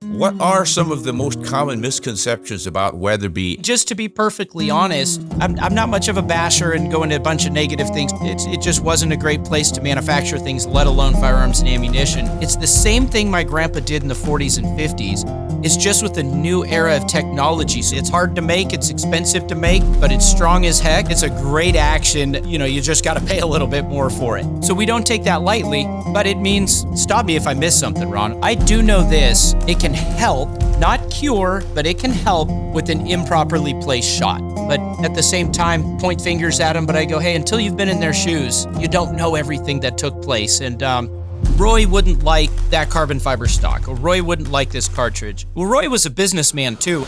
What are some of the most common misconceptions about Weatherby? Just to be perfectly honest, I'm not much of a basher and go into a bunch of negative things. It just wasn't a great place to manufacture things, let alone firearms and ammunition. It's the same thing my grandpa did in the 40s and 50s. It's just with the new era of technology. So it's hard to make, it's expensive to make, but it's strong as heck. It's a great action. You just got to pay a little bit more for it. So we don't take that lightly, but it means, stop me if I miss something, Ron. I do know this. It can help, not cure, but it can help with an improperly placed shot. But at the same time, point fingers at them, but I go, hey, until you've been in their shoes, you don't know everything that took place. And Roy wouldn't like that carbon fiber stock, or Roy wouldn't like this cartridge. Well, Roy was a businessman too.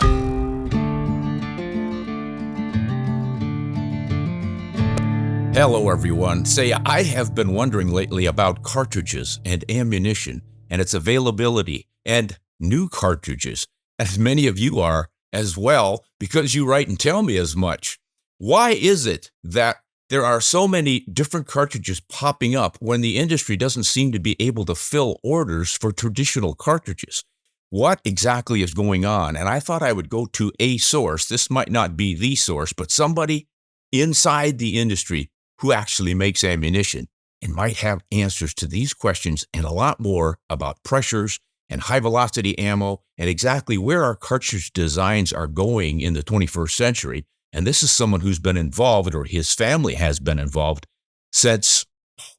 Hello, everyone. I have been wondering lately about cartridges and ammunition and its availability and new cartridges, as many of you are as well, because you write and tell me as much. Why is it that there are so many different cartridges popping up when the industry doesn't seem to be able to fill orders for traditional cartridges? What exactly is going on? And I thought I would go to a source. This might not be the source, but somebody inside the industry who actually makes ammunition and might have answers to these questions and a lot more about pressures and high-velocity ammo and exactly where our cartridge designs are going in the 21st century. And this is someone who's been involved, or his family has been involved, since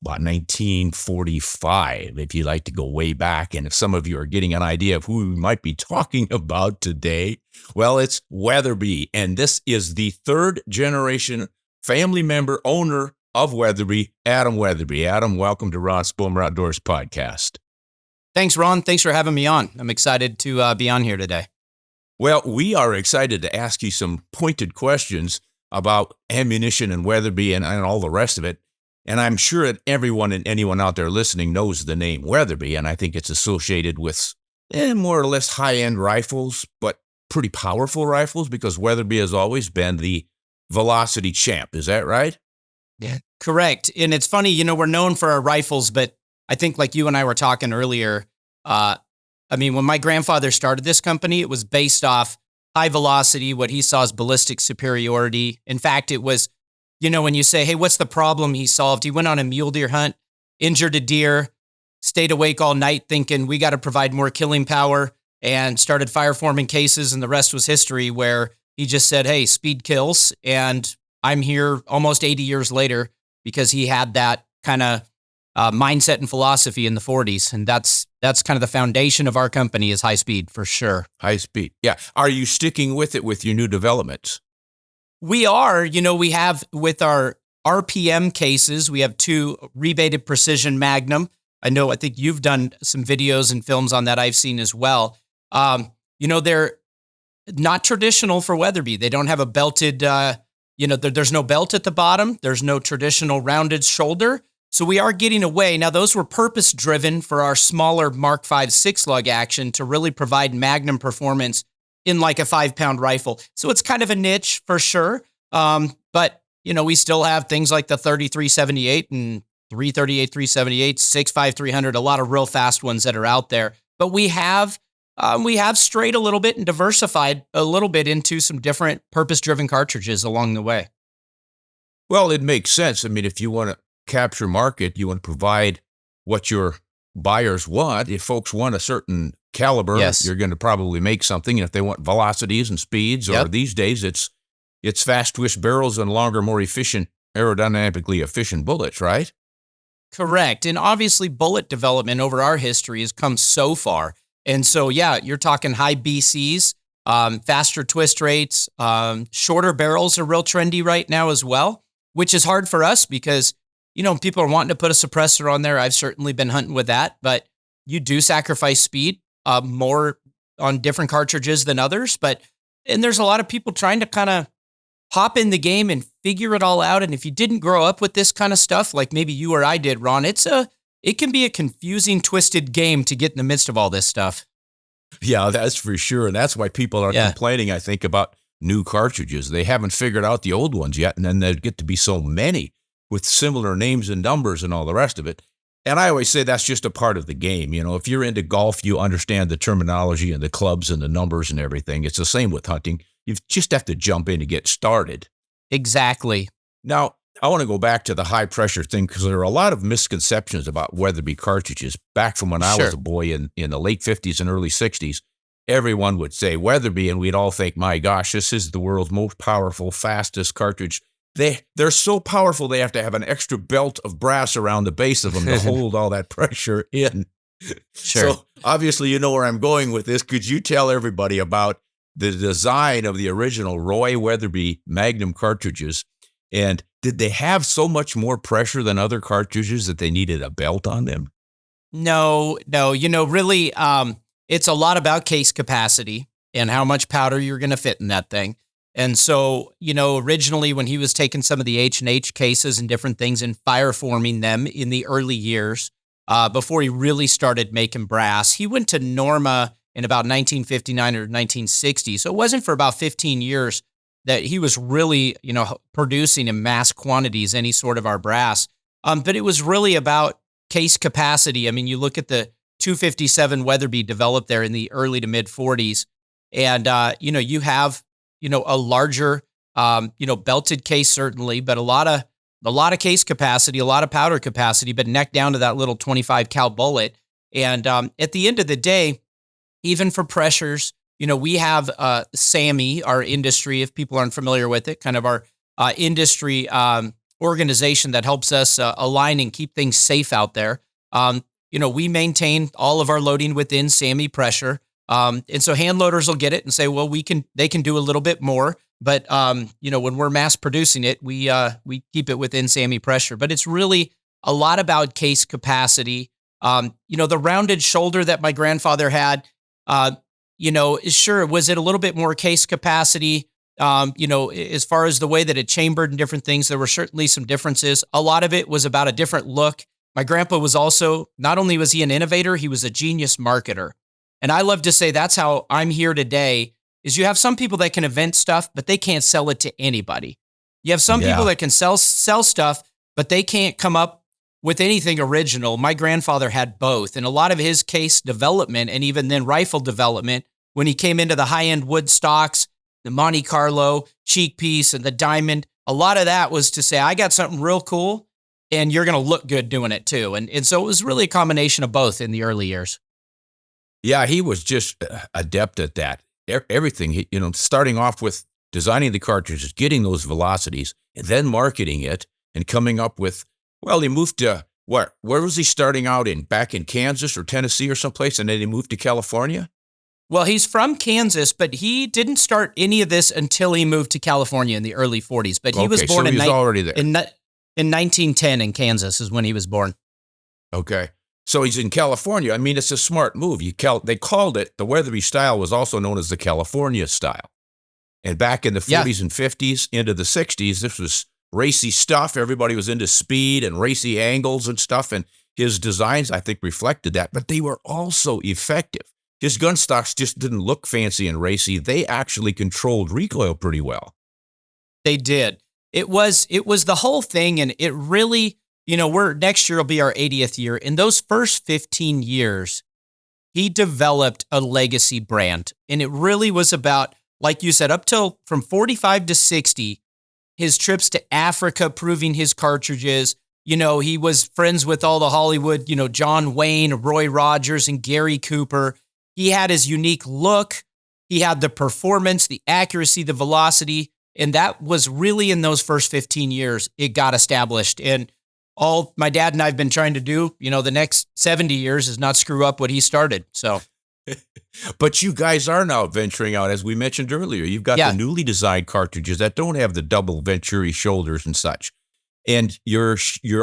about 1945, if you like to go way back. And if some of you are getting an idea of who we might be talking about today, well, it's Weatherby. And this is the third generation family member, owner of Weatherby, Adam Weatherby. Adam, welcome to Ron Spomer Outdoors Podcast. Thanks, Ron. Thanks for having me on. I'm excited to be on here today. Well, we are excited to ask you some pointed questions about ammunition and Weatherby and all the rest of it. And I'm sure that everyone and anyone out there listening knows the name Weatherby, and I think it's associated with more or less high-end rifles, but pretty powerful rifles, because Weatherby has always been the velocity champ. Is that right? Yeah, correct. And it's funny, we're known for our rifles, but I think like you and I were talking earlier, when my grandfather started this company, it was based off high velocity, what he saw as ballistic superiority. In fact, it was, when you say, hey, what's the problem he solved? He went on a mule deer hunt, injured a deer, stayed awake all night thinking we got to provide more killing power, and started fire forming cases. And the rest was history, where he just said, hey, speed kills. And I'm here almost 80 years later because he had that kind of mindset and philosophy in the 40s. And that's kind of the foundation of our company, is high speed, for sure. High speed. Yeah. Are you sticking with it with your new developments? We are. We have with our RPM cases, we have 2 rebated precision Magnum. I think you've done some videos and films on that I've seen as well. They're not traditional for Weatherby. They don't have a belted, there's no belt at the bottom. There's no traditional rounded shoulder. So we are getting away. Now, those were purpose-driven for our smaller Mark V 6-lug action to really provide Magnum performance in like a 5-pound rifle. So it's kind of a niche for sure. But, we still have things like the 3378 and 338 378, 6.5 300, a lot of real fast ones that are out there. But we have strayed a little bit and diversified a little bit into some different purpose-driven cartridges along the way. Well, it makes sense. If you want to capture market, you want to provide what your buyers want. If folks want a certain caliber, yes, you're going to probably make something. And if they want velocities and speeds, or these days it's fast twist barrels and longer, more efficient, aerodynamically efficient bullets, right? Correct. And obviously bullet development over our history has come so far. And so, you're talking high BCs, faster twist rates, shorter barrels are real trendy right now as well, which is hard for us because people are wanting to put a suppressor on there. I've certainly been hunting with that, but you do sacrifice speed more on different cartridges than others. And there's a lot of people trying to kind of hop in the game and figure it all out. And if you didn't grow up with this kind of stuff, like maybe you or I did, Ron, it can be a confusing, twisted game to get in the midst of all this stuff. Yeah, that's for sure. And that's why people are complaining, I think, about new cartridges. They haven't figured out the old ones yet. And then there get to be so many with similar names and numbers and all the rest of it. And I always say that's just a part of the game. If you're into golf, you understand the terminology and the clubs and the numbers and everything. It's the same with hunting. You just have to jump in to get started. Exactly. Now, I want to go back to the high pressure thing because there are a lot of misconceptions about Weatherby cartridges. Back from when I was a boy in the late 50s and early 60s, everyone would say Weatherby, and we'd all think, my gosh, this is the world's most powerful, fastest cartridge. They're so powerful, they have to have an extra belt of brass around the base of them to hold all that pressure in. Sure. So obviously, you know where I'm going with this. Could you tell everybody about the design of the original Roy Weatherby Magnum cartridges? And did they have so much more pressure than other cartridges that they needed a belt on them? No. Really, it's a lot about case capacity and how much powder you're going to fit in that thing. And so, originally when he was taking some of the H&H cases and different things and fire forming them in the early years, before he really started making brass, he went to Norma in about 1959 or 1960. So it wasn't for about 15 years that he was really, producing in mass quantities any sort of our brass. But it was really about case capacity. I mean, you look at the 257 Weatherby developed there in the early to mid 40s, and you have a larger belted case certainly, but a lot of case capacity, a lot of powder capacity, but neck down to that little 25 cal bullet. And at the end of the day, even for pressures, we have SAMI, our industry, if people aren't familiar with it, kind of our industry organization that helps us align and keep things safe out there. We maintain all of our loading within SAMI pressure. And so hand loaders will get it and say, well, they can do a little bit more. But, when we're mass producing it, we keep it within SAMI pressure. But it's really a lot about case capacity. The rounded shoulder that my grandfather had, sure, was it a little bit more case capacity? As far as the way that it chambered and different things, there were certainly some differences. A lot of it was about a different look. My grandpa was also, not only was he an innovator, he was a genius marketer. And I love to say that's how I'm here today, is you have some people that can invent stuff, but they can't sell it to anybody. You have some people that can sell stuff, but they can't come up with anything original. My grandfather had both. And a lot of his case development and even then rifle development, when he came into the high-end wood stocks, the Monte Carlo, cheek piece, and the diamond, a lot of that was to say, I got something real cool, and you're going to look good doing it too. And so it was really a combination of both in the early years. Yeah, he was just adept at that. Everything, starting off with designing the cartridges, getting those velocities, and then marketing it and coming up with, well, he moved to, where was he starting out in? Back in Kansas or Tennessee or someplace, and then he moved to California? Well, he's from Kansas, but he didn't start any of this until he moved to California in the early 40s. But he was born already there. In 1910 in Kansas is when he was born. Okay. So he's in California. I mean, it's a smart move. They called it, the Weatherby style was also known as the California style. And back in the 40s and 50s, into the 60s, this was racy stuff. Everybody was into speed and racy angles and stuff. And his designs, I think, reflected that. But they were also effective. His gun stocks just didn't look fancy and racy. They actually controlled recoil pretty well. They did. It was the whole thing. And it really, next year will be our 80th year. In those first 15 years, he developed a legacy brand. And it really was about, like you said, up till from 45 to 60, his trips to Africa proving his cartridges. He was friends with all the Hollywood, John Wayne, Roy Rogers, and Gary Cooper. He had his unique look. He had the performance, the accuracy, the velocity. And that was really in those first 15 years, it got established. And all my dad and I have been trying to do, the next 70 years is not screw up what he started. So, but you guys are now venturing out, as we mentioned earlier. You've got the newly designed cartridges that don't have the double Venturi shoulders and such. And you're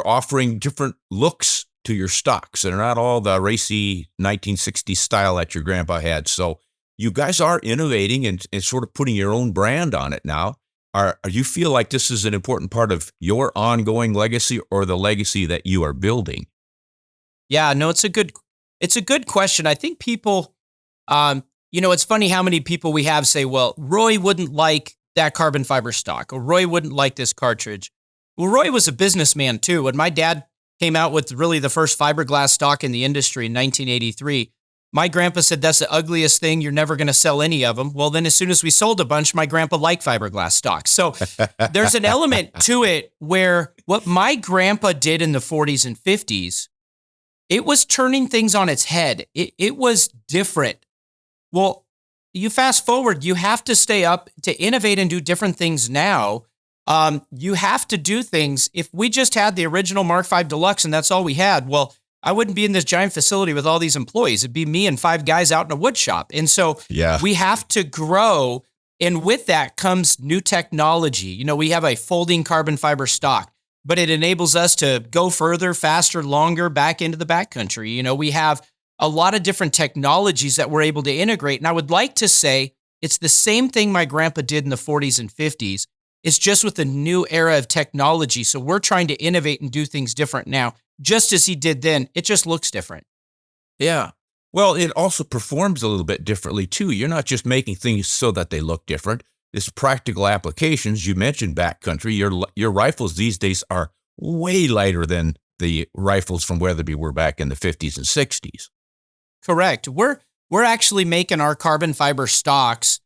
offering different looks to your stocks. They're not all the racy 1960s style that your grandpa had. So you guys are innovating and sort of putting your own brand on it now. Are you feel like this is an important part of your ongoing legacy or the legacy that you are building? Yeah, no, it's a good question. I think people, it's funny how many people we have say, well, Roy wouldn't like that carbon fiber stock, or Roy wouldn't like this cartridge. Well, Roy was a businessman too. When my dad came out with really the first fiberglass stock in the industry in 1983. My grandpa said, that's the ugliest thing. You're never going to sell any of them. Well, then as soon as we sold a bunch, my grandpa liked fiberglass stock. So there's an element to it where what my grandpa did in the 40s and 50s, it was turning things on its head. It was different. Well, you fast forward, you have to stay up to innovate and do different things now. You have to do things. If we just had the original Mark V Deluxe and that's all we had, well, I wouldn't be in this giant facility with all these employees. It'd be me and 5 guys out in a wood shop. And so we have to grow. And with that comes new technology. You know, we have a folding carbon fiber stock, but it enables us to go further, faster, longer back into the backcountry. You know, we have a lot of different technologies that we're able to integrate. And I would like to say it's the same thing my grandpa did in the 40s and 50s. It's just with the new era of technology. So we're trying to innovate and do things different now. Just as he did then, it just looks different. Yeah. Well, it also performs a little bit differently, too. You're not just making things so that they look different. It's practical applications. You mentioned backcountry. Your rifles these days are way lighter than the rifles from Weatherby were back in the 50s and 60s. Correct. We're actually making our carbon fiber stocks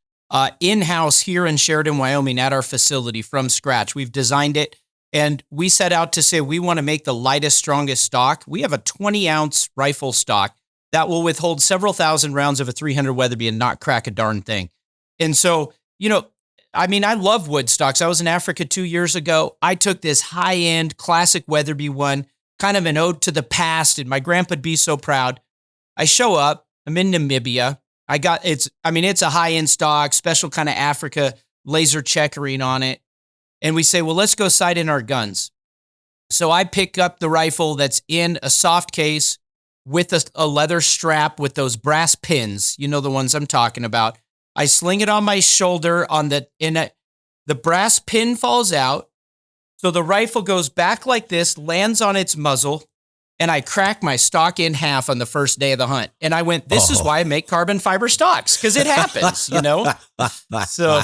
in-house here in Sheridan, Wyoming at our facility from scratch. We've designed it. And we set out to say we want to make the lightest, strongest stock. We have a 20-ounce rifle stock that will withhold several thousand rounds of a 300 Weatherby and not crack a darn thing. And so, you know, I mean, I love wood stocks. I was in Africa 2 years ago. I took this high-end classic Weatherby one, kind of an ode to the past, and my grandpa'd be so proud. I show up. I'm in Namibia. It's a high-end stock, special kind of Africa laser checkering on it. And we say, well, let's go sight in our guns. So I pick up the rifle that's in a soft case with a leather strap with those brass pins. You know the ones I'm talking about. I sling it on my shoulder the brass pin falls out. So the rifle goes back like this, lands on its muzzle, and I crack my stock in half on the first day of the hunt. And I went, this is why I make carbon fiber stocks, because it happens, you know? So...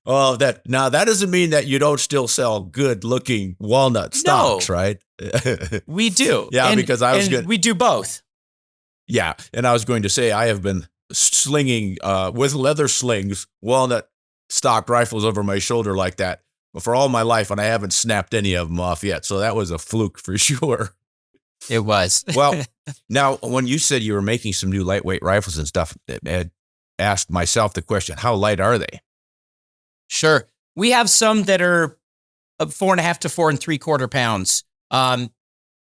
Oh, that doesn't mean that you don't still sell good-looking walnut stocks, right? We do. Yeah, because we do both. Yeah, and I was going to say I have been slinging with leather slings walnut stock rifles over my shoulder like that for all my life, and I haven't snapped any of them off yet. So that was a fluke for sure. It was. Well, now when you said you were making some new lightweight rifles and stuff, I asked myself the question: how light are they? Sure. We have some that are 4.5 to 4 3/4 pounds.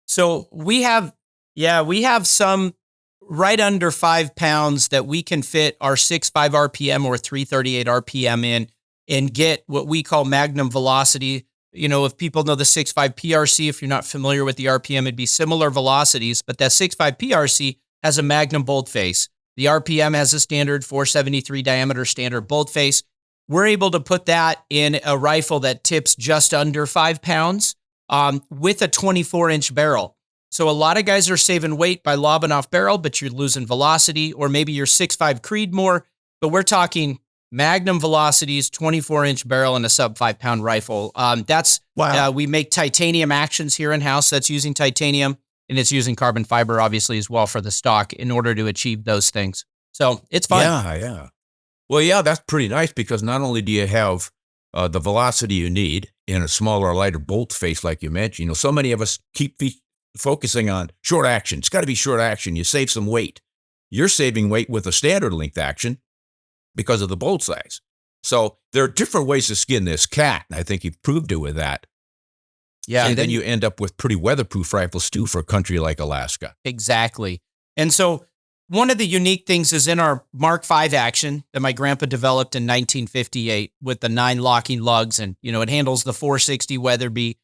So we have some right under 5 pounds that we can fit our 6.5 RPM or 338 RPM in and get what we call magnum velocity. You know, if people know the 6.5 PRC, if you're not familiar with the RPM, it'd be similar velocities, but that 6.5 PRC has a magnum bolt face. The RPM has a standard 473 diameter standard bolt face. We're able to put that in a rifle that tips just under 5 pounds with a 24-inch barrel. So a lot of guys are saving weight by lobbing off barrel, but you're losing velocity, or maybe you're 6.5 Creedmoor, but we're talking magnum velocities, 24-inch barrel, and a sub 5 pound rifle. Wow. We make titanium actions here in-house that's using titanium, and it's using carbon fiber, obviously, as well for the stock in order to achieve those things. So it's fun. Yeah. Well, yeah, that's pretty nice because not only do you have the velocity you need in a smaller, lighter bolt face, like you mentioned, you know, so many of us keep focusing on short action. It's got to be short action. You save some weight. You're saving weight with a standard length action because of the bolt size. So there are different ways to skin this cat, and I think you've proved it with that. Yeah, and then you end up with pretty weatherproof rifles too for a country like Alaska. Exactly. And so one of the unique things is in our Mark V action that my grandpa developed in 1958 with the 9 locking lugs, and, you know, it handles the 460 Weatherby.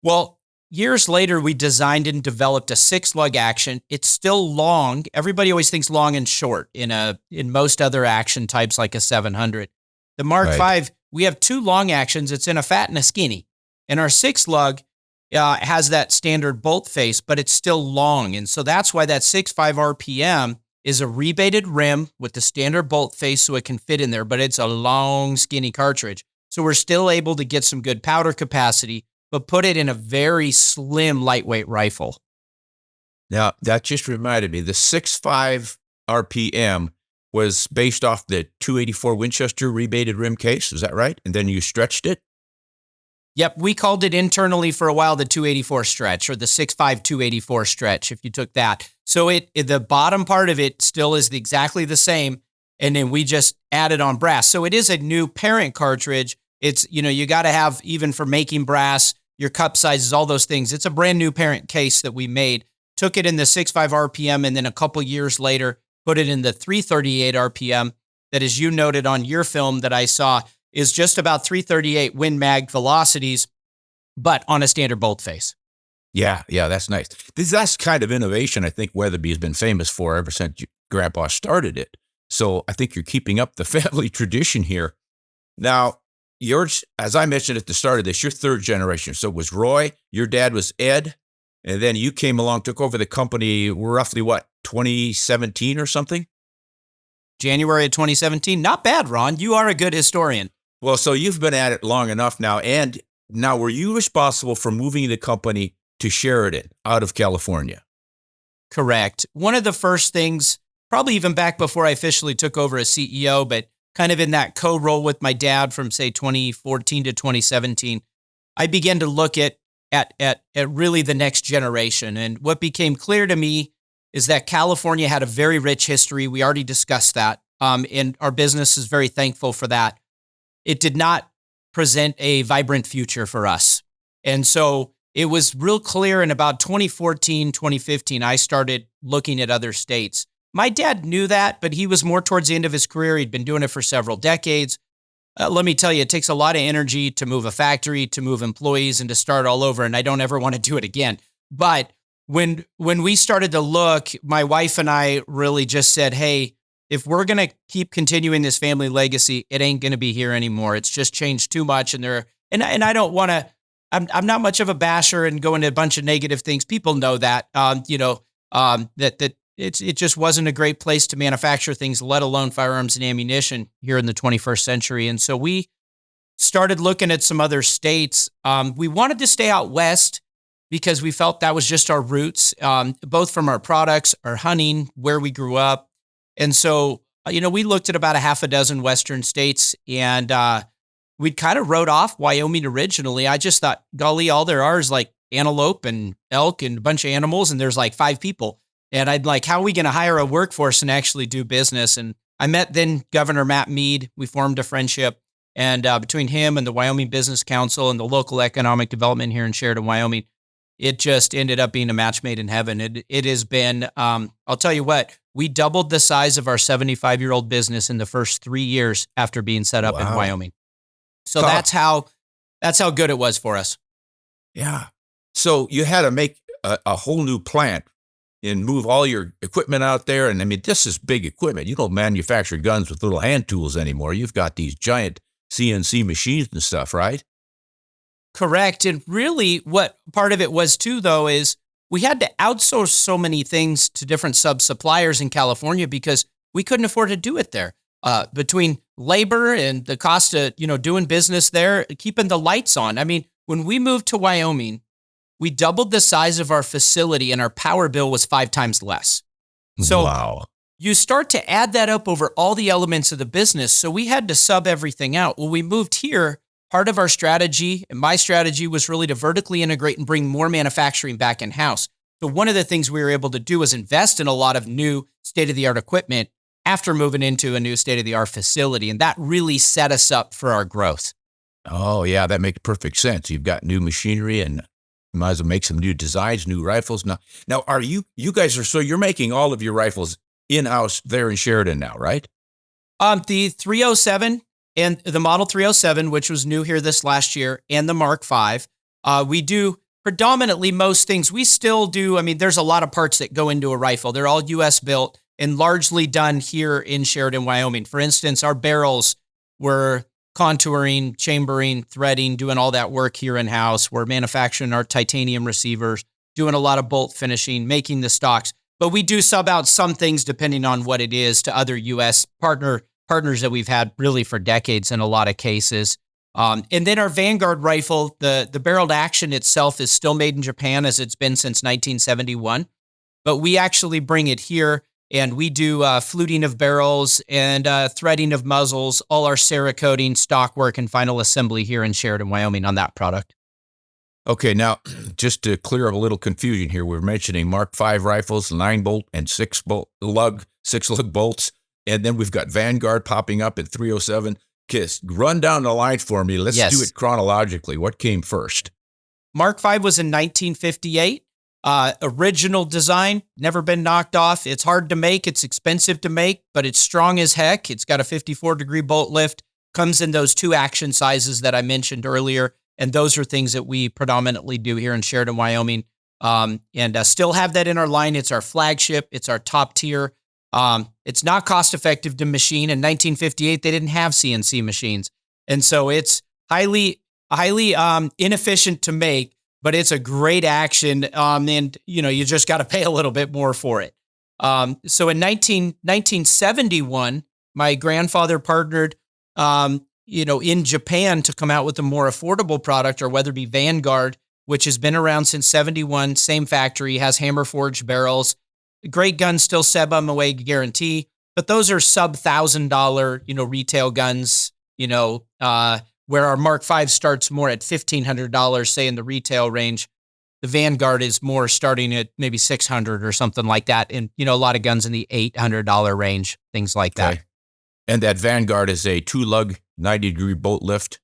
Well, years later, we designed and developed a 6-lug action. It's still long. Everybody always thinks long and short in most other action types like a 700. The Mark V, we have 2 long actions. It's in a fat and a skinny. And our 6-lug has that standard bolt face, but it's still long. And so that's why that 6.5 RPM is a rebated rim with the standard bolt face so it can fit in there, but it's a long, skinny cartridge. So we're still able to get some good powder capacity, but put it in a very slim, lightweight rifle. Now, that just reminded me, the 6.5 RPM was based off the 284 Winchester rebated rim case. Is that right? And then you stretched it? Yep, we called it internally for a while the 284 stretch, or the 6.5 284 stretch, if you took that. So the bottom part of it still is exactly the same, and then we just added on brass. So it is a new parent cartridge. It's, you got to have, even for making brass, your cup sizes, all those things. It's a brand new parent case that we made. Took it in the 6.5 RPM, and then a couple years later, put it in the 338 RPM that, as you noted on your film that I saw, is just about 338 Win Mag velocities, but on a standard bolt face. Yeah, that's nice. That's kind of innovation I think Weatherby has been famous for ever since Grandpa started it. So I think you're keeping up the family tradition here. Now, yours, as I mentioned at the start of this, you're third generation. So it was Roy, your dad was Ed, and then you came along, took over the company roughly, 2017 or something? January of 2017. Not bad, Ron. You are a good historian. Well, so you've been at it long enough now. And now, were you responsible for moving the company to Sheridan out of California? Correct. One of the first things, probably even back before I officially took over as CEO, but kind of in that co-role with my dad from, say, 2014 to 2017, I began to look at really the next generation. And what became clear to me is that California had a very rich history. We already discussed that. And our business is very thankful for that. It did not present a vibrant future for us. And so it was real clear in about 2014, 2015, I started looking at other states. My dad knew that, but he was more towards the end of his career. He'd been doing it for several decades. Let me tell you, it takes a lot of energy to move a factory, to move employees, and to start all over. And I don't ever want to do it again. But when we started to look, my wife and I really just said, hey, if we're going to keep continuing this family legacy, it ain't going to be here anymore. It's just changed too much. And I don't want to, I'm not much of a basher and go into a bunch of negative things. People know that, that it just wasn't a great place to manufacture things, let alone firearms and ammunition here in the 21st century. And so we started looking at some other states. We wanted to stay out west because we felt that was just our roots, both from our products, our hunting, where we grew up. And so, we looked at about a half a dozen Western states, and we'd kind of wrote off Wyoming originally. I just thought, golly, all there are is like antelope and elk and a bunch of animals, and there's like 5 people. And I'd like, how are we going to hire a workforce and actually do business? And I met then Governor Matt Mead. We formed a friendship. And between him and the Wyoming Business Council and the local economic development here in Sheridan, Wyoming, it just ended up being a match made in heaven. It has been, I'll tell you what, we doubled the size of our 75-year-old business in the first 3 years after being set up in Wyoming. So that's how good it was for us. Yeah. So you had to make a whole new plant and move all your equipment out there. And I mean, this is big equipment. You don't manufacture guns with little hand tools anymore. You've got these giant CNC machines and stuff, right? Correct. And really what part of it was too, though, is we had to outsource so many things to different sub-suppliers in California because we couldn't afford to do it there. Between labor and the cost of, doing business there, keeping the lights on. I mean, when we moved to Wyoming, we doubled the size of our facility and our power bill was 5 times less. So wow. You start to add that up over all the elements of the business. So we had to sub everything out. When we moved here, part of our strategy, and my strategy, was really to vertically integrate and bring more manufacturing back in-house. So one of the things we were able to do was invest in a lot of new state-of-the-art equipment after moving into a new state-of-the-art facility. And that really set us up for our growth. Oh, yeah, that makes perfect sense. You've got new machinery and you might as well make some new designs, new rifles. Now are you guys so you're making all of your rifles in-house there in Sheridan now, right? The 307 and the Model 307, which was new here this last year, and the Mark V, we do predominantly most things. We still do, there's a lot of parts that go into a rifle. They're all U.S. built and largely done here in Sheridan, Wyoming. For instance, our barrels were contouring, chambering, threading, doing all that work here in-house. We're manufacturing our titanium receivers, doing a lot of bolt finishing, making the stocks. But we do sub out some things depending on what it is to other U.S. partners that we've had really for decades in a lot of cases. And then our Vanguard rifle, the barreled action itself is still made in Japan as it's been since 1971. But we actually bring it here and we do fluting of barrels and threading of muzzles, all our Cerakoting, stock work, and final assembly here in Sheridan, Wyoming on that product. Okay, now, just to clear up a little confusion here, we're mentioning Mark V rifles, 9-bolt and 6-lug bolts, and then we've got Vanguard popping up at 307. Kiss, run down the line for me. Let's do it chronologically. What came first? Mark V was in 1958. Original design, never been knocked off. It's hard to make. It's expensive to make, but it's strong as heck. It's got a 54-degree bolt lift. Comes in those 2 action sizes that I mentioned earlier. And those are things that we predominantly do here in Sheridan, Wyoming, and still have that in our line. It's our flagship. It's our top tier. It's not cost effective to machine. In 1958, they didn't have CNC machines. And so it's highly inefficient to make, but it's a great action. And you just got to pay a little bit more for it. So in 1971, my grandfather partnered, in Japan to come out with a more affordable product, or Weatherby Vanguard, which has been around since 71, same factory, has hammer forged barrels. Great gun, still Sebum away guarantee, but those are sub $1,000, retail guns, where our Mark V starts more at $1,500, say in the retail range. The Vanguard is more starting at maybe $600 or something like that. And, a lot of guns in the $800 range, things like that. And that Vanguard is a 2-lug 90-degree bolt lift?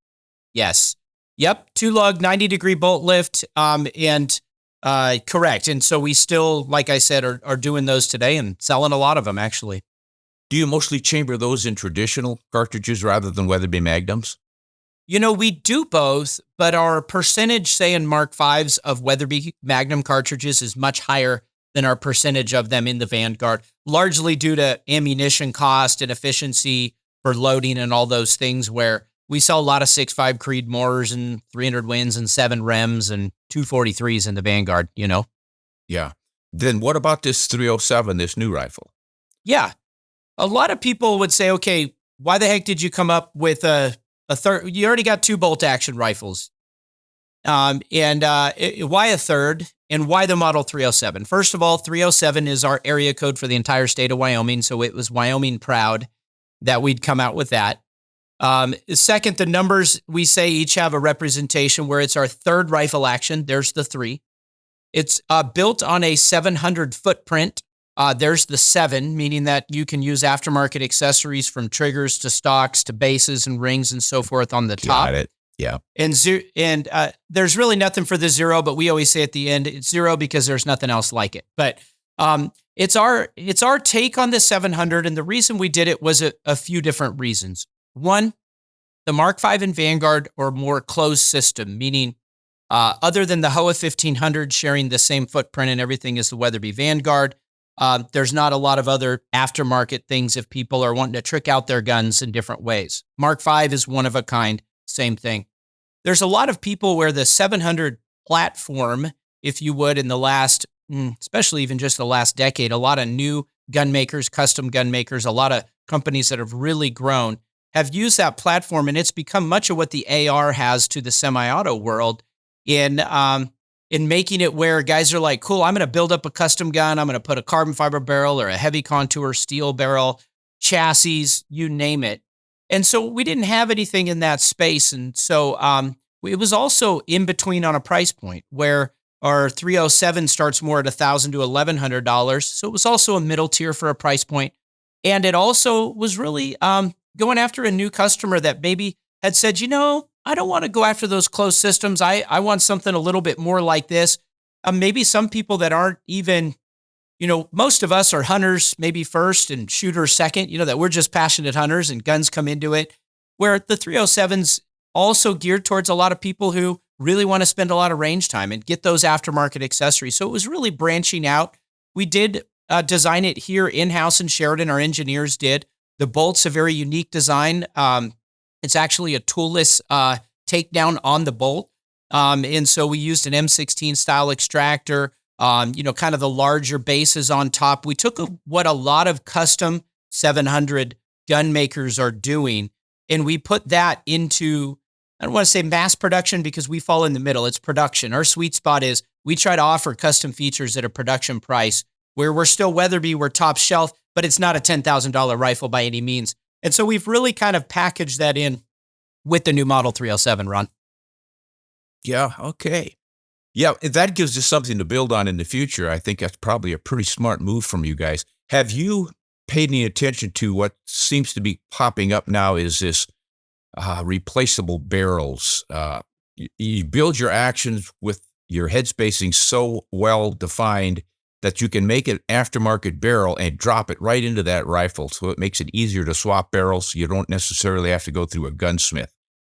Yes. Yep. 2-lug 90-degree bolt lift. Correct. And so we still, like I said, are doing those today and selling a lot of them, actually. Do you mostly chamber those in traditional cartridges rather than Weatherby Magnums? We do both, but our percentage, say in Mark V's of Weatherby Magnum cartridges is much higher than our percentage of them in the Vanguard, largely due to ammunition cost and efficiency for loading and all those things, where we sell a lot of 6.5 Creedmoors and 300 Wins and 7 Rems and 243s in the Vanguard, Yeah. Then what about this 307, this new rifle? Yeah. A lot of people would say, okay, why the heck did you come up with a third? You already got 2 bolt action rifles. Why a third? And why the Model 307? First of all, 307 is our area code for the entire state of Wyoming, so it was Wyoming proud that we'd come out with that. Second, the numbers we say each have a representation where it's our third rifle action. There's the 3. It's built on a 700 footprint. There's the 7, meaning that you can use aftermarket accessories from triggers to stocks to bases and rings and so forth on the top. Got it. Yeah. And there's really nothing for the 0, but we always say at the end it's 0 because there's nothing else like it. But it's our take on the 700, and the reason we did it was a few different reasons. One, the Mark V and Vanguard are more closed system, meaning other than the HOA 1500 sharing the same footprint and everything as the Weatherby Vanguard, there's not a lot of other aftermarket things if people are wanting to trick out their guns in different ways. Mark V is one of a kind. Same thing. There's a lot of people where the 700 platform, if you would, in the last, especially even just the last decade, a lot of new gun makers, custom gun makers, a lot of companies that have really grown have used that platform, and it's become much of what the AR has to the semi-auto world in making it where guys are like, cool, I'm going to build up a custom gun. I'm going to put a carbon fiber barrel or a heavy contour steel barrel, chassis, you name it. And so we didn't have anything in that space. And so it was also in between on a price point where our 307 starts more at $1,000 to $1,100. So it was also a middle tier for a price point. And it also was really going after a new customer that maybe had said, I don't want to go after those closed systems. I want something a little bit more like this. Maybe some people that aren't even, most of us are hunters, maybe first and shooters second, that we're just passionate hunters and guns come into it, where the 307's also geared towards a lot of people who really want to spend a lot of range time and get those aftermarket accessories. So it was really branching out. We did design it here in-house in Sheridan. Our engineers did. The bolt's a very unique design. It's actually a toolless takedown on the bolt. And so we used an M16 style extractor, kind of the larger bases on top. We took what a lot of custom 700 gun makers are doing, and we put that into I don't want to say mass production because we fall in the middle. It's production. Our sweet spot is we try to offer custom features at a production price where we're still Weatherby, we're top shelf, but it's not a $10,000 rifle by any means. And so we've really kind of packaged that in with the new Model 307, Ron. Yeah, okay. Yeah, that gives us something to build on in the future. I think that's probably a pretty smart move from you guys. Have you paid any attention to what seems to be popping up now is this replaceable barrels? You build your actions with your head spacing so well defined that you can make an aftermarket barrel and drop it right into that rifle. So it makes it easier to swap barrels. You don't necessarily have to go through a gunsmith.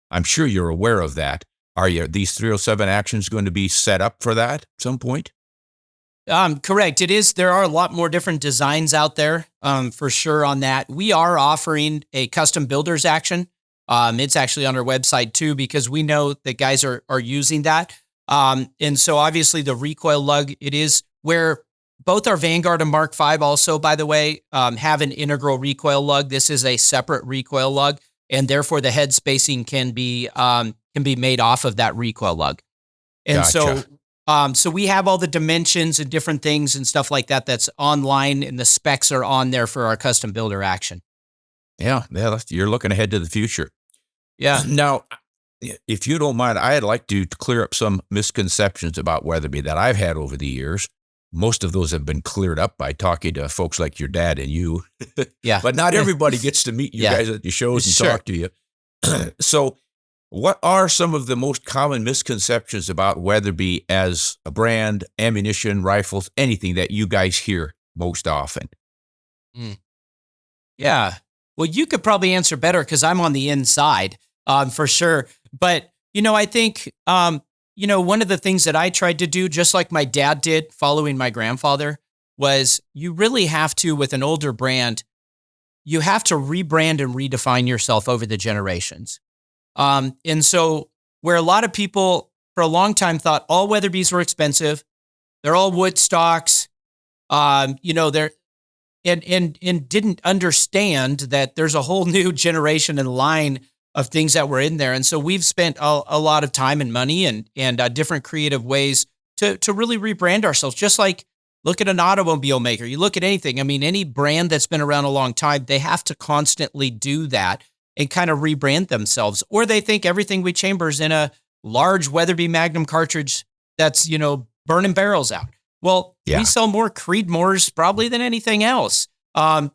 I'm sure you're aware of that. Are these 307 actions going to be set up for that at some point? Correct. It is. There are a lot more different designs out there, for sure on that. We are offering a custom builder's action. It's actually on our website too, because we know that guys are using that. And so obviously the recoil lug, it is where both our Vanguard and Mark V also, by the way, have an integral recoil lug. This is a separate recoil lug, and therefore the head spacing can be made off of that recoil lug. And Gotcha. so we have all the dimensions and different things and stuff like that that's online, and the specs are on there for our custom builder action. Yeah, you're looking ahead to the future. Yeah. Now, if you don't mind, I'd like to clear up some misconceptions about Weatherby that I've had over the years. Most of those have been cleared up by talking to folks like your dad and you. Yeah. But not everybody gets to meet you guys at your shows and Sure. talk to you. So what are some of the most common misconceptions about Weatherby as a brand, ammunition, rifles, anything that you guys hear most often? Yeah. Well, you could probably answer better because I'm on the inside, for sure. But, I think, one of the things that I tried to do, just like my dad did following my grandfather, was you really have to, with an older brand, you have to rebrand and redefine yourself over the generations. And so where a lot of people for a long time thought all Weatherbys were expensive, they're all wood stocks, they're and didn't understand that there's a whole new generation and line of things that were in there. And so we've spent a lot of time and money and different creative ways to really rebrand ourselves. Just like look at an automobile maker, you look at anything. I mean, any brand that's been around a long time, they have to constantly do that and kind of rebrand themselves. Or they think everything we chamber is in a large Weatherby Magnum cartridge that's, burning barrels out. Well, Yeah. we sell more Creedmoors probably than anything else. Now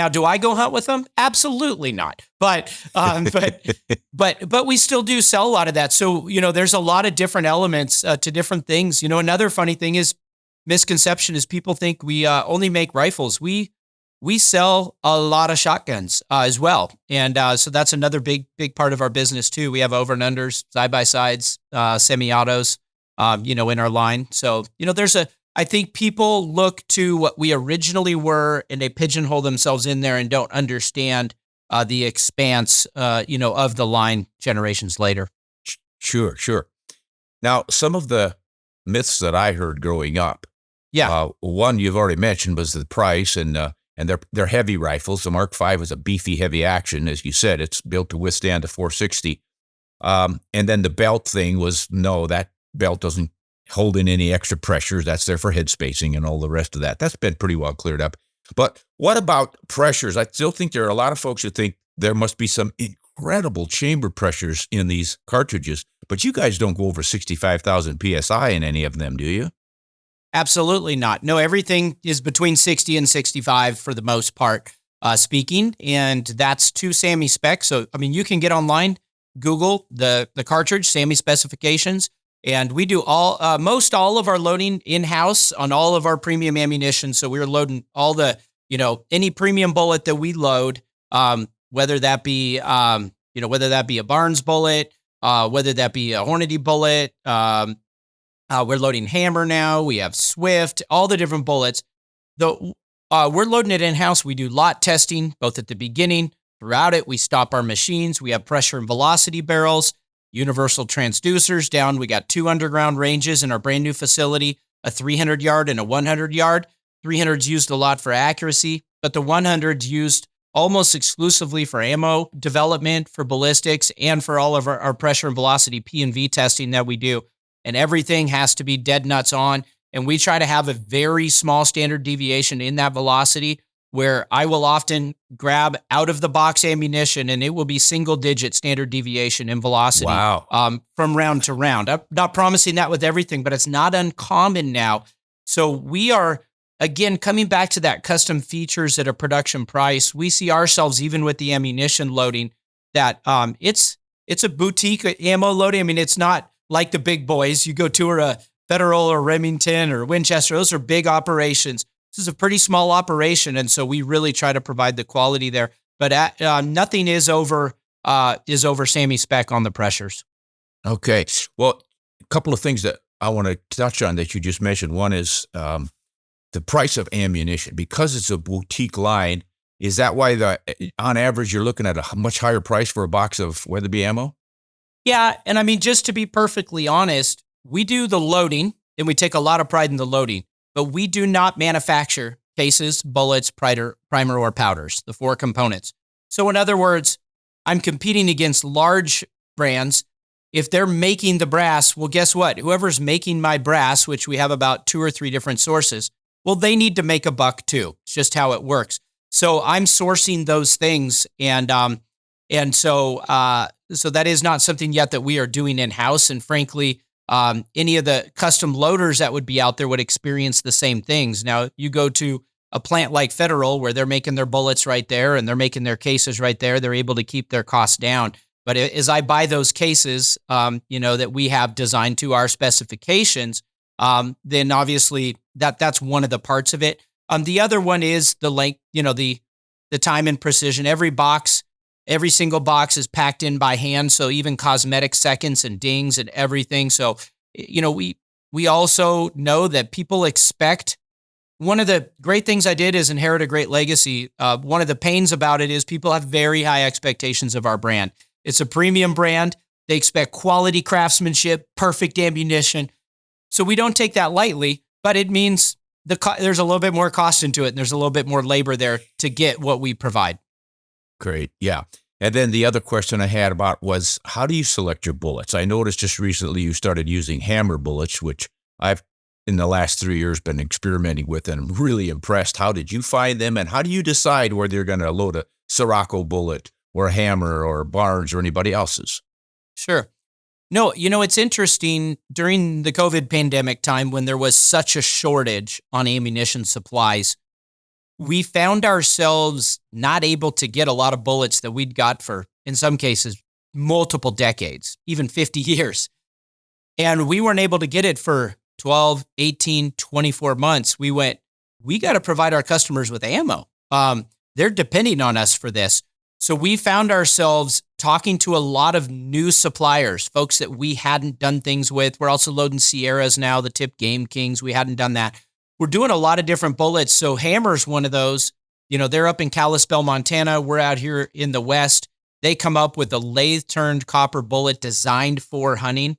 do I go hunt with them? Absolutely not. But we still do sell a lot of that. So, there's a lot of different elements to different things. Another funny thing is misconception is people think we only make rifles. We sell a lot of shotguns as well. And so that's another big part of our business too. We have over and unders, side-by-sides, semi-autos, in our line. So, I think people look to what we originally were and they pigeonhole themselves in there and don't understand the expanse, of the line generations later. Sure. Now, some of the myths that I heard growing up, one you've already mentioned was the price, and they're heavy rifles. The Mark V is a beefy, heavy action, as you said. It's built to withstand a 460. And then the belt thing was, no, that belt doesn't hold in any extra pressures. That's there for head spacing and all the rest of that. That's been pretty well cleared up. But what about pressures? I still think there are a lot of folks who think there must be some incredible chamber pressures in these cartridges, but you guys don't go over 65,000 PSI in any of them, do you? Absolutely not. No, everything is between 60 and 65 for the most part, speaking, and that's to SAMI specs. So, you can get online, Google the cartridge, SAMI specifications, and we do most all of our loading in-house on all of our premium ammunition. So we're loading all the, any premium bullet that we load, whether that be a Barnes bullet, whether that be a Hornady bullet, we're loading Hammer now. We have Swift, all the different bullets. We're loading it in-house. We do lot testing, both at the beginning, throughout it. We stop our machines. We have pressure and velocity barrels, universal transducers down. We got 2 underground ranges in our brand new facility, a 300 yard and a 100 yard. 300's used a lot for accuracy, but the 100's used almost exclusively for ammo development, for ballistics, and for all of our pressure and velocity P&V testing that we do. And everything has to be dead nuts on. And we try to have a very small standard deviation in that velocity, where I will often grab out of the box ammunition and it will be single digit standard deviation in velocity. Wow. From round to round. I'm not promising that with everything, but it's not uncommon now. So we are, again, coming back to that custom features at a production price. We see ourselves, even with the ammunition loading, that it's a boutique ammo loading. I mean, it's not like the big boys. You go tour a Federal or Remington or Winchester. Those are big operations. This is a pretty small operation, and so we really try to provide the quality there. But nothing is over Sammy spec on the pressures. Okay. Well, a couple of things that I want to touch on that you just mentioned. One is the price of ammunition. Because it's a boutique line, is that why on average you're looking at a much higher price for a box of Weatherby ammo? Yeah, and I mean, just to be perfectly honest, we do the loading, and we take a lot of pride in the loading. But we do not manufacture cases, bullets, primer, or powders, the 4 components. So in other words, I'm competing against large brands. If they're making the brass, well, guess what? Whoever's making my brass, which we have about 2 or 3 different sources, well, they need to make a buck too. It's just how it works. So I'm sourcing those things, and so that is not something yet that we are doing in-house. And frankly, any of the custom loaders that would be out there would experience the same things. Now, you go to a plant like Federal, where they're making their bullets right there and they're making their cases right there. They're able to keep their costs down. But as I buy those cases, that we have designed to our specifications, then obviously that's one of the parts of it. The other one is the length, the time and precision. Every single box is packed in by hand, so even cosmetic seconds and dings and everything. So, we also know that people expect. One of the great things I did is inherit a great legacy. One of the pains about it is people have very high expectations of our brand. It's a premium brand. They expect quality craftsmanship, perfect ammunition. So we don't take that lightly, but it means there's a little bit more cost into it, and there's a little bit more labor there to get what we provide. Great. Yeah. And then the other question I had about was, how do you select your bullets? I noticed just recently you started using hammer bullets, which I've, in the last 3 years, been experimenting with, and I'm really impressed. How did you find them, and how do you decide whether you're going to load a Sirocco bullet or a hammer or Barnes or anybody else's? Sure. No, it's interesting. During the COVID pandemic time, when there was such a shortage on ammunition supplies, we found ourselves not able to get a lot of bullets that we'd got for, in some cases, multiple decades, even 50 years. And we weren't able to get it for 12, 18, 24 months. We got to provide our customers with ammo. They're depending on us for this. So we found ourselves talking to a lot of new suppliers, folks that we hadn't done things with. We're also loading Sierras now, the Tip Game Kings. We hadn't done that. We're doing a lot of different bullets. So Hammer's one of those. They're up in Kalispell, Montana. We're out here in the West. They come up with a lathe-turned copper bullet designed for hunting.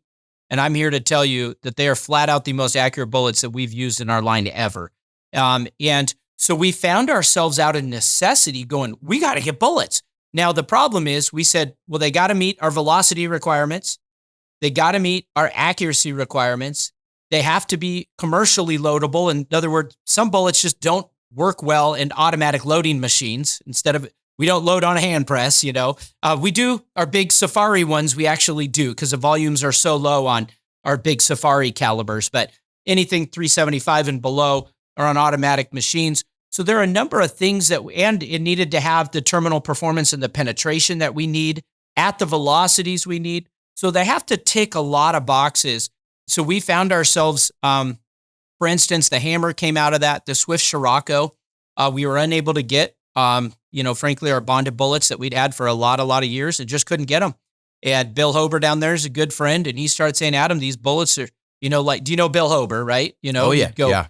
And I'm here to tell you that they are flat out the most accurate bullets that we've used in our line ever. And so we found ourselves out of necessity going, we got to get bullets. Now, the problem is we said, well, they got to meet our velocity requirements. They got to meet our accuracy requirements. They have to be commercially loadable. In other words, some bullets just don't work well in automatic loading machines. We don't load on a hand press, We do our big Safari ones. We actually do, because the volumes are so low on our big Safari calibers. But anything 375 and below are on automatic machines. So there are a number of things and it needed to have the terminal performance and the penetration that we need at the velocities we need. So they have to tick a lot of boxes. So we found ourselves, for instance, the Hammer came out of that. The Swift Sirocco, we were unable to get, frankly, our bonded bullets that we'd had for a lot of years and just couldn't get them. And Bill Hober down there is a good friend, and he started saying, Adam, these bullets are, do you know Bill Hober, right? Oh, yeah. Yeah.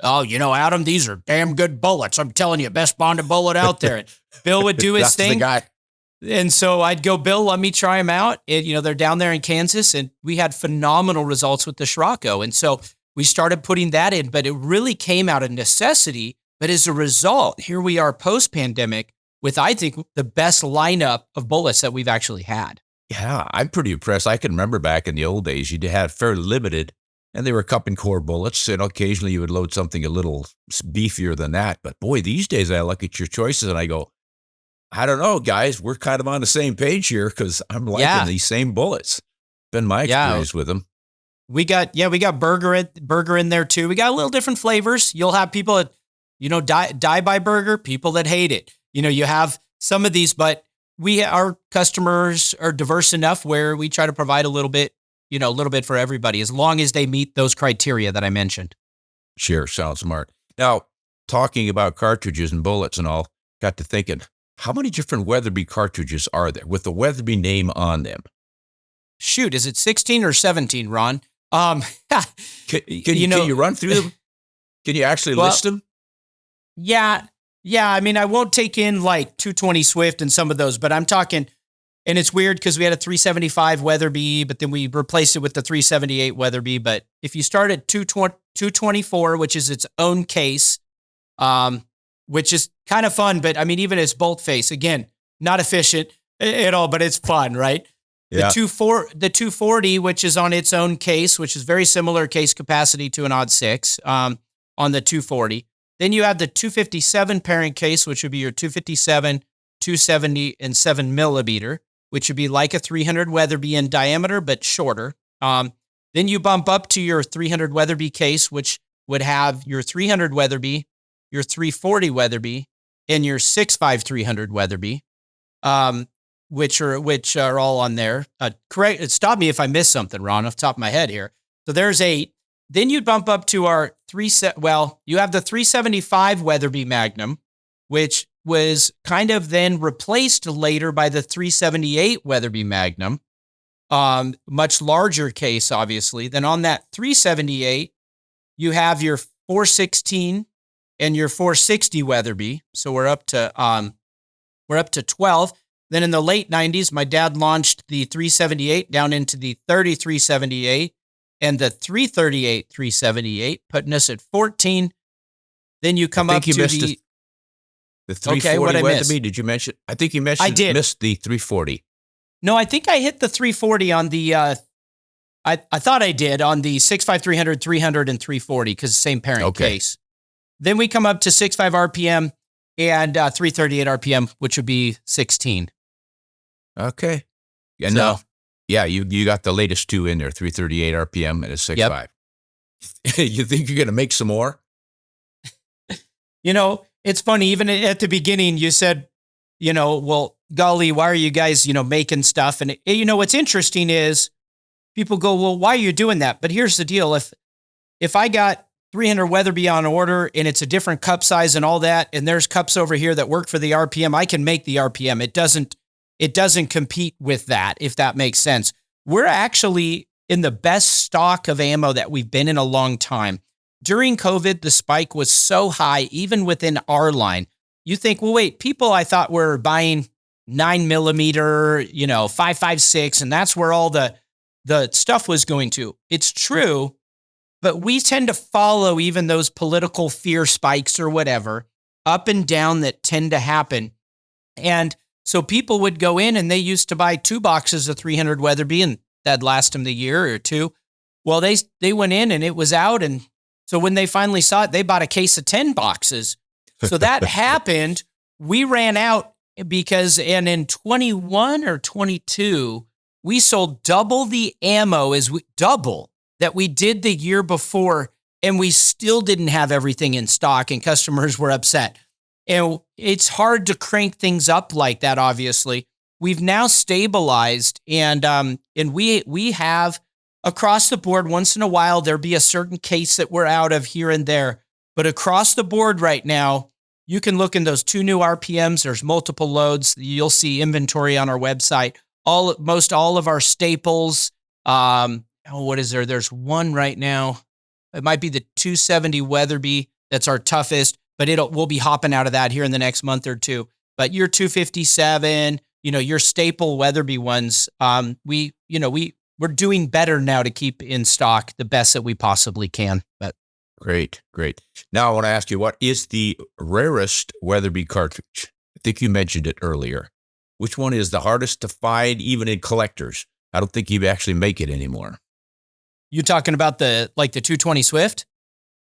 Oh, Adam, these are damn good bullets. I'm telling you, best bonded bullet out there. And Bill would do his thing. That's the guy. And so I'd go, Bill, let me try them out. And, they're down there in Kansas, and we had phenomenal results with the Sirocco. And so we started putting that in, but it really came out of necessity. But as a result, here we are post-pandemic. with, I think, the best lineup of bullets that we've actually had. Yeah, I'm pretty impressed. I can remember back in the old days, you had fairly limited, and they were cup and core bullets, and occasionally you would load something a little beefier than that. But boy, these days I look at your choices and I go, I don't know, guys, we're kind of on the same page here because I'm liking these same bullets. Been my experience with them. We got burger in there too. We got a little different flavors. You'll have people that, die by burger, people that hate it. You have some of these, but our customers are diverse enough where we try to provide a little bit for everybody, as long as they meet those criteria that I mentioned. Sure. Sounds smart. Now, talking about cartridges and bullets and all, got to thinking, how many different Weatherby cartridges are there with the Weatherby name on them? Shoot, is it 16 or 17, Ron? Can you run through them? Can you actually list them? Yeah. I mean, I won't take in like 220 Swift and some of those, but I'm talking, and it's weird because we had a 375 Weatherby, but then we replaced it with the 378 Weatherby. But if you start at 224, which is its own case, which is kind of fun, but I mean, even its bolt face, again, not efficient at all, but it's fun, right? Yeah. The 240, which is on its own case, which is very similar case capacity to an odd 6 on the 240. Then you have the 257 parent case, which would be your 257, 270, and 7 millimeter, which would be like a 300 Weatherby in diameter, but shorter. Then you bump up to your 300 Weatherby case, which would have your 300 Weatherby, your 340 Weatherby, and your 6.5 300 Weatherby, which are all on there. Correct. Stop me if I miss something, Ron, off the top of my head here. So there's 8. Then you bump up to our you have the 375 Weatherby Magnum, which was kind of then replaced later by the 378 Weatherby Magnum, much larger case, obviously. Then on that 378, you have your 416 and your 460 Weatherby. So we're up to 12. Then in the late 90s, my dad launched the 378 down into the 3378 and the 338 378, putting us at 14. Then you come up to the 340 Weatherby. Did you mention? I think you mentioned. I did. Missed the 340. No, I think I hit the 340 on the. I thought I did on the 6.5 300, 300, and 340 because same parent case. Then we come up to 6.5 RPM and 338 RPM, which would be 16. Okay. And you got the latest 2 in there, 338 RPM and a 6.5. Yep. You think you're going to make some more? It's funny. Even at the beginning, you said, well, golly, why are you guys, making stuff? And, what's interesting is people go, well, why are you doing that? But here's the deal. If I got 300 Weatherby on order and it's a different cup size and all that, and there's cups over here that work for the RPM, I can make the RPM. It doesn't compete with that, if that makes sense. We're actually in the best stock of ammo that we've been in a long time. During COVID, the spike was so high, even within our line. You think, well, wait, people I thought were buying 9 millimeter, 5.56, and that's where all the stuff was going to. It's true, but we tend to follow even those political fear spikes or whatever, up and down that tend to happen. And so people would go in and they used to buy 2 boxes of 300 Weatherby and that'd last them the year or 2. Well, they went in and it was out. And so when they finally saw it, they bought a case of 10 boxes. So that happened. We ran out and in 21 or 22, we sold double the ammo double that we did the year before. And we still didn't have everything in stock and customers were upset. And it's hard to crank things up like that, obviously. We've now stabilized and we have across the board, once in a while, there'll be a certain case that we're out of here and there. But across the board right now, you can look in those 2 new RPMs. There's multiple loads. You'll see inventory on our website. Most all of our staples. What is there? There's one right now. It might be the 270 Weatherby. That's our toughest. But we'll be hopping out of that here in the next month or 2. But your 257, your staple Weatherby ones, we're doing better now to keep in stock the best that we possibly can. But great. Now I want to ask you, what is the rarest Weatherby cartridge? I think you mentioned it earlier. Which one is the hardest to find, even in collectors? I don't think you actually make it anymore. You talking about the 220 Swift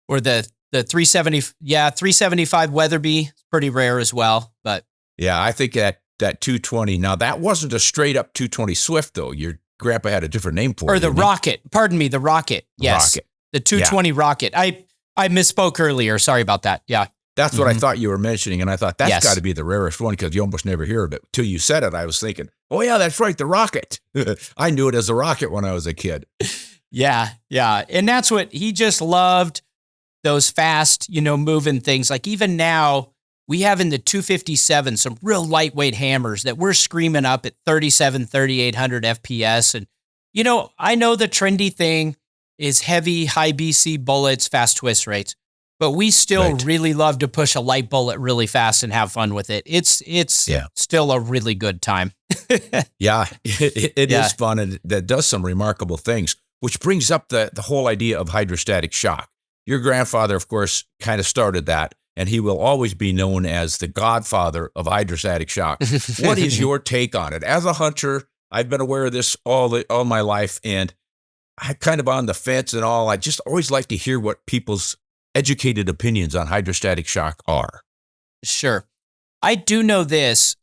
or the 370? Yeah, 375 Weatherby. It's pretty rare as well, but yeah, I think that 220. Now that wasn't a straight up 220 Swift though. Your grandpa had a different name for it. Or the Rocket. Pardon me, the Rocket. Yes, Rocket. The 220 Rocket. I misspoke earlier. Sorry about that. Yeah. That's what I thought you were mentioning, and I thought that's got to be the rarest one because you almost never hear of it. Till you said it, I was thinking, oh yeah, that's right, the Rocket. I knew it as a Rocket when I was a kid. Yeah. And that's what he just loved, those fast, moving things. Like even now, we have in the 257 some real lightweight hammers that we're screaming up at 3,800 FPS. And, I know the trendy thing is heavy, high BC bullets, fast twist rates. But we still really love to push a light bullet really fast and have fun with it. It's still a really good time. Yeah, it is fun, and that does some remarkable things, which brings up the whole idea of hydrostatic shock. Your grandfather, of course, kind of started that, and he will always be known as the godfather of hydrostatic shock. What is your take on it? As a hunter, I've been aware of this all my life, and I'm kind of on the fence and all. I just always like to hear what people's educated opinions on hydrostatic shock are. Sure. I do know this.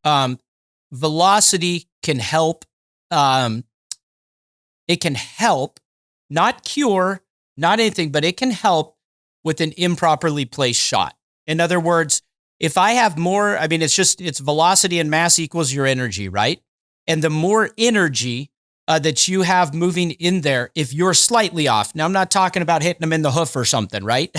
Velocity can help. It can help, not cure, not anything, but it can help with an improperly placed shot. In other words, if I have more, it's velocity and mass equals your energy, right? And the more energy that you have moving in there, if you're slightly off. Now, I'm not talking about hitting them in the hoof or something, right?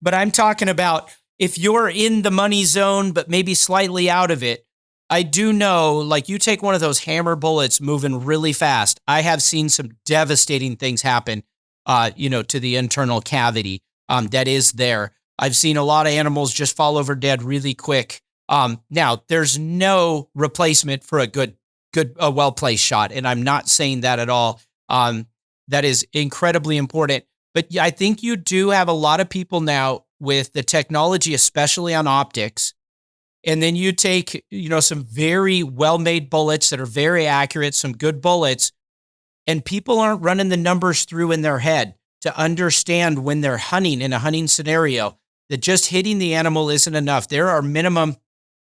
But I'm talking about if you're in the money zone, but maybe slightly out of it. I do know, like you take one of those hammer bullets moving really fast. I have seen some devastating things happen, to the internal cavity that is there. I've seen a lot of animals just fall over dead really quick. Now, there's no replacement for a well-placed shot. And I'm not saying that at all. That is incredibly important. But I think you do have a lot of people now with the technology, especially on optics. And then you take, some very well-made bullets that are very accurate, some good bullets, and people aren't running the numbers through in their head to understand when they're hunting in a hunting scenario that just hitting the animal isn't enough. There are minimum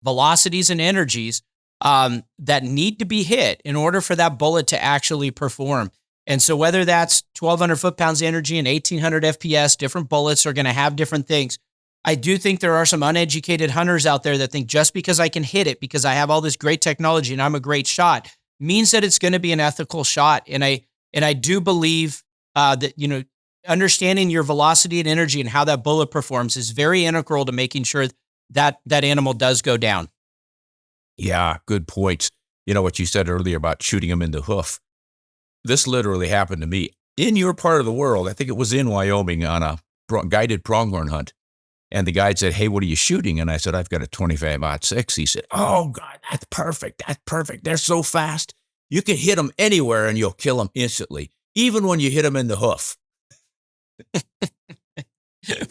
velocities and energies that need to be hit in order for that bullet to actually perform. And so whether that's 1,200 foot-pounds energy and 1,800 FPS, different bullets are going to have different things. I do think there are some uneducated hunters out there that think just because I can hit it, because I have all this great technology and I'm a great shot, means that it's going to be an ethical shot. And I do believe that, understanding your velocity and energy and how that bullet performs is very integral to making sure that that animal does go down. Yeah, good points. You know what you said earlier about shooting them in the hoof. This literally happened to me in your part of the world. I think it was in Wyoming on a guided pronghorn hunt. And the guide said, "Hey, what are you shooting?" And I said, "I've got a 25-06. He said, "Oh, God, that's perfect. That's perfect. They're so fast. You can hit them anywhere and you'll kill them instantly, even when you hit them in the hoof."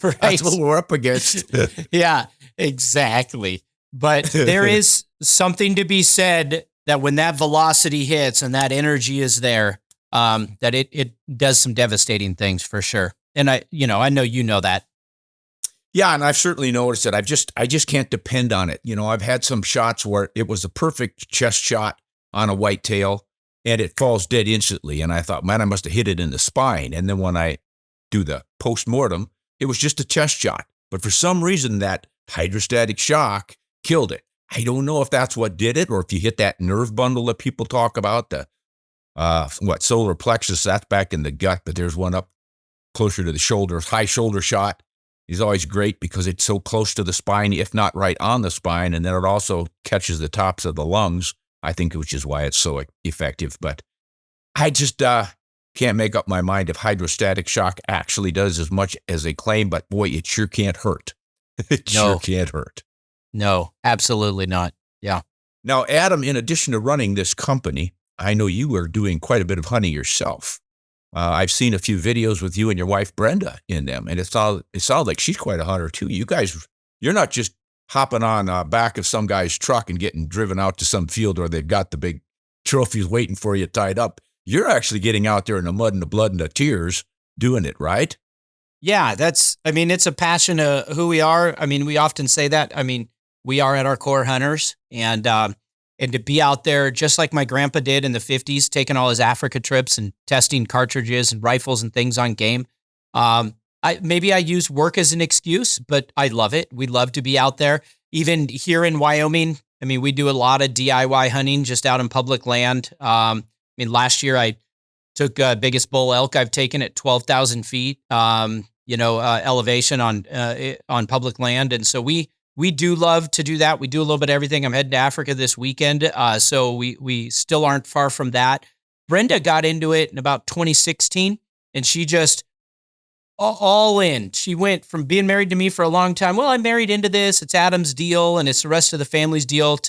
Right. That's what we're up against. Yeah, exactly. But there is something to be said that when that velocity hits and that energy is there, that it does some devastating things for sure. And I know you know that. Yeah, and I've certainly noticed it. I just can't depend on it. I've had some shots where it was a perfect chest shot on a whitetail, and it falls dead instantly. And I thought, man, I must have hit it in the spine. And then when I do the post-mortem, it was just a chest shot. But for some reason, that hydrostatic shock killed it. I don't know if that's what did it, or if you hit that nerve bundle that people talk about, the solar plexus, that's back in the gut, but there's one up closer to the shoulder, high shoulder shot. Is always great because it's so close to the spine, if not right on the spine, and then it also catches the tops of the lungs, I think, which is why it's so effective. But I just can't make up my mind if hydrostatic shock actually does as much as they claim, but boy, it sure can't hurt. Sure can't hurt. No, absolutely not. Yeah. Now, Adam, in addition to running this company, I know you are doing quite a bit of hunting yourself. I've seen a few videos with you and your wife, Brenda, in them, and it sounds like she's quite a hunter too. You guys, you're not just hopping on back of some guy's truck and getting driven out to some field where they've got the big trophies waiting for you tied up. You're actually getting out there in the mud and the blood and the tears doing it, right? Yeah, it's a passion of who we are. I mean, we often say that. I mean, we are at our core hunters, and to be out there just like my grandpa did in the 50s, taking all his Africa trips and testing cartridges and rifles and things on game. I use work as an excuse, but I love it. We love to be out there. Even here in Wyoming, I mean, we do a lot of DIY hunting just out in public land. Last year I took biggest bull elk I've taken at 12,000 feet, elevation on public land. And so we do love to do that. We do a little bit of everything. I'm heading to Africa this weekend. So we still aren't far from that. Brenda got into it in about 2016, and she just all in. She went from being married to me for a long time. Well, I'm married into this. It's Adam's deal, and it's the rest of the family's deal.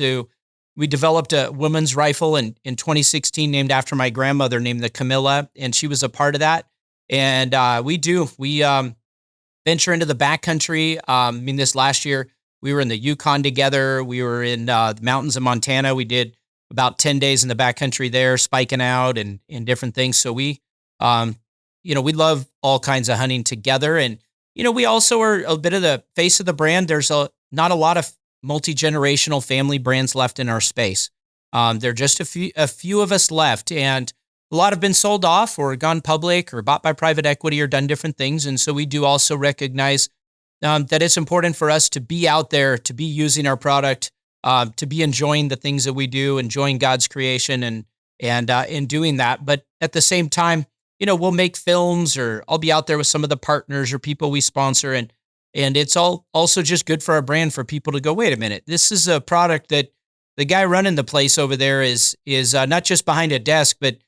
We developed a woman's rifle in 2016 named after my grandmother, named the Camilla, and she was a part of that. And we venture into the backcountry. This last year, we were in the Yukon together. We were in the mountains of Montana. We did about 10 days in the backcountry there, spiking out and different things. So we love all kinds of hunting together. And, we also are a bit of the face of the brand. There's not a lot of multi-generational family brands left in our space. There are just a few of us left, and a lot have been sold off or gone public or bought by private equity or done different things. And so we do also recognize that it's important for us to be out there, to be using our product, to be enjoying the things that we do, enjoying God's creation and in doing that. But at the same time, we'll make films, or I'll be out there with some of the partners or people we sponsor. And it's all also just good for our brand, for people to go, wait a minute, this is a product that the guy running the place over there is not just behind a desk, but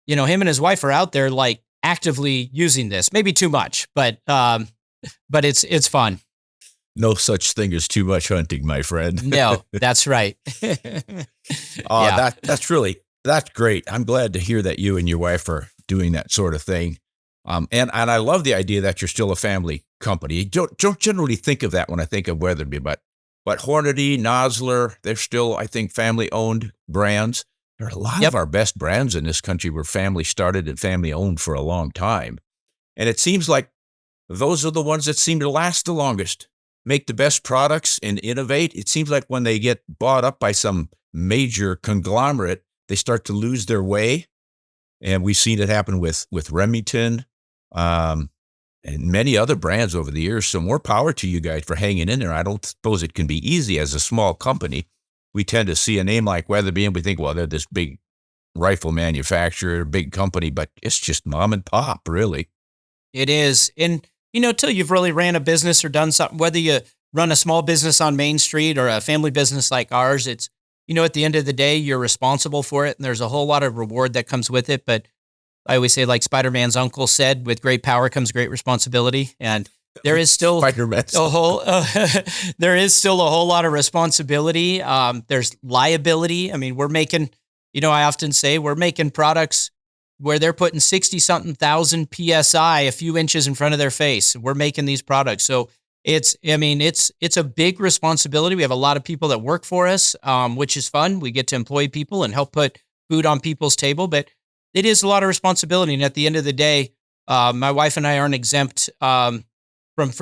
him and his wife are out there like actively using this. Maybe too much, but it's fun. No such thing as too much hunting, my friend. No, that's right. That's great. I'm glad to hear that you and your wife are doing that sort of thing. And I love the idea that you're still a family company. You don't generally think of that when I think of Weatherby, but Hornady, Nosler, they're still, I think, family-owned brands. There are a lot of our best brands in this country were family started and family owned for a long time. And it seems like those are the ones that seem to last the longest, make the best products and innovate. It seems like when they get bought up by some major conglomerate, they start to lose their way. And we've seen it happen with Remington and many other brands over the years. So more power to you guys for hanging in there. I don't suppose it can be easy as a small company. We tend to see a name like Weatherby and we think, well, they're this big rifle manufacturer, big company, but it's just mom and pop, really. It is. And, till you've really ran a business or done something, whether you run a small business on Main Street or a family business like ours, it's, at the end of the day, you're responsible for it. And there's a whole lot of reward that comes with it. But I always say, like Spider-Man's uncle said, with great power comes great responsibility. And there is still there is still a whole lot of responsibility. There's liability. I mean, we're making, I often say we're making products where they're putting 60-something thousand PSI a few inches in front of their face. We're making these products. So it's a big responsibility. We have a lot of people that work for us, which is fun. We get to employ people and help put food on people's table, but it is a lot of responsibility. And at the end of the day, my wife and I aren't exempt from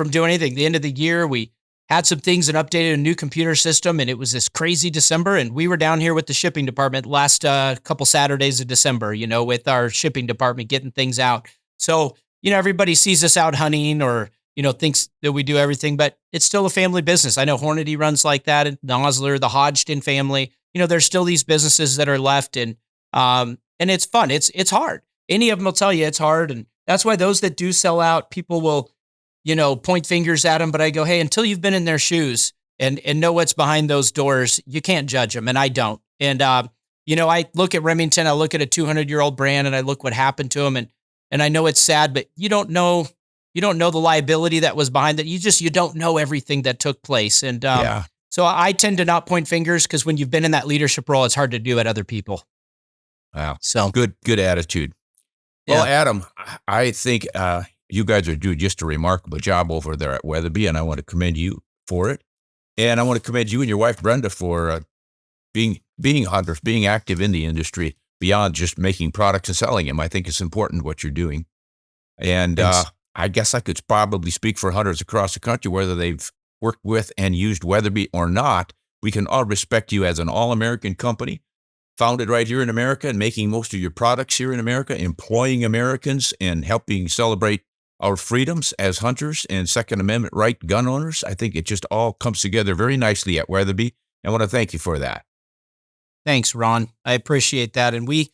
doing anything. At the end of the year, we had some things and updated a new computer system, and it was this crazy December. And we were down here with the shipping department last couple Saturdays of December, with our shipping department getting things out. So, everybody sees us out hunting or, thinks that we do everything, but it's still a family business. I know Hornady runs like that, and Nosler, the Hodgson family. There's still these businesses that are left, and it's fun. It's hard. Any of them will tell you it's hard, and that's why those that do sell out, people will, point fingers at them. But I go, hey, until you've been in their shoes and know what's behind those doors, you can't judge them. And I don't. And, I look at Remington, I look at a 200-year-old brand, and I look what happened to them. And I know it's sad, but you don't know the liability that was behind that. You don't know everything that took place. And so I tend to not point fingers, because when you've been in that leadership role, it's hard to do at other people. Wow. So good attitude. Yeah. Well, Adam, I think you guys are doing just a remarkable job over there at Weatherby, and I want to commend you for it. And I want to commend you and your wife, Brenda, for being hunters, being active in the industry beyond just making products and selling them. I think it's important what you're doing. And I guess I could probably speak for hunters across the country, whether they've worked with and used Weatherby or not. We can all respect you as an all-American company, founded right here in America and making most of your products here in America, employing Americans and helping celebrate our freedoms as hunters and Second Amendment right gun owners. I think it just all comes together very nicely at Weatherby. I want to thank you for that. Thanks, Ron. I appreciate that. And we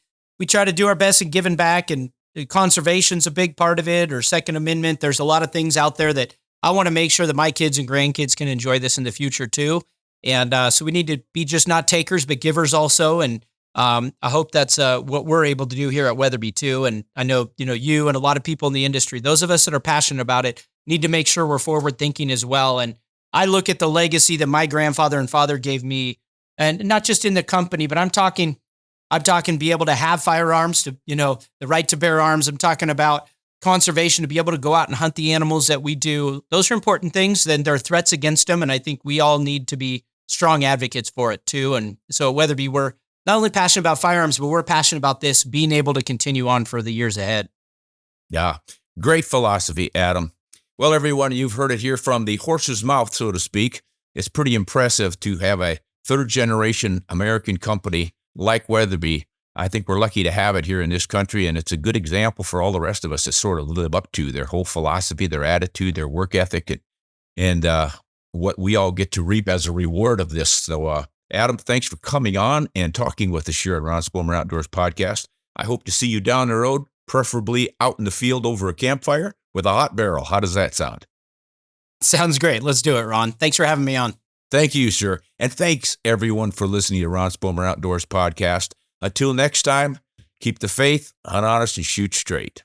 try to do our best in giving back, and conservation's a big part of it, or Second Amendment. There's a lot of things out there that I want to make sure that my kids and grandkids can enjoy this in the future too. And so we need to be just not takers, but givers also. And I hope that's what we're able to do here at Weatherby too. And I know, you and a lot of people in the industry, those of us that are passionate about it, need to make sure we're forward thinking as well. And I look at the legacy that my grandfather and father gave me, and not just in the company, but I'm talking be able to have firearms, to, the right to bear arms. I'm talking about conservation, to be able to go out and hunt the animals that we do. Those are important things. Then there are threats against them. And I think we all need to be strong advocates for it too. And so at Weatherby, we're not only passionate about firearms, but we're passionate about this being able to continue on for the years ahead. Yeah. Great philosophy, Adam. Well, everyone, you've heard it here from the horse's mouth, so to speak. It's pretty impressive to have a third-generation American company like Weatherby. I think we're lucky to have it here in this country, and it's a good example for all the rest of us to sort of live up to their whole philosophy, their attitude, their work ethic, and what we all get to reap as a reward of this. So, Adam, thanks for coming on and talking with us here at Ron Spomer Outdoors Podcast. I hope to see you down the road, preferably out in the field over a campfire with a hot barrel. How does that sound? Sounds great. Let's do it, Ron. Thanks for having me on. Thank you, sir. And thanks, everyone, for listening to Ron Spomer Outdoors Podcast. Until next time, keep the faith, hunt honest, and shoot straight.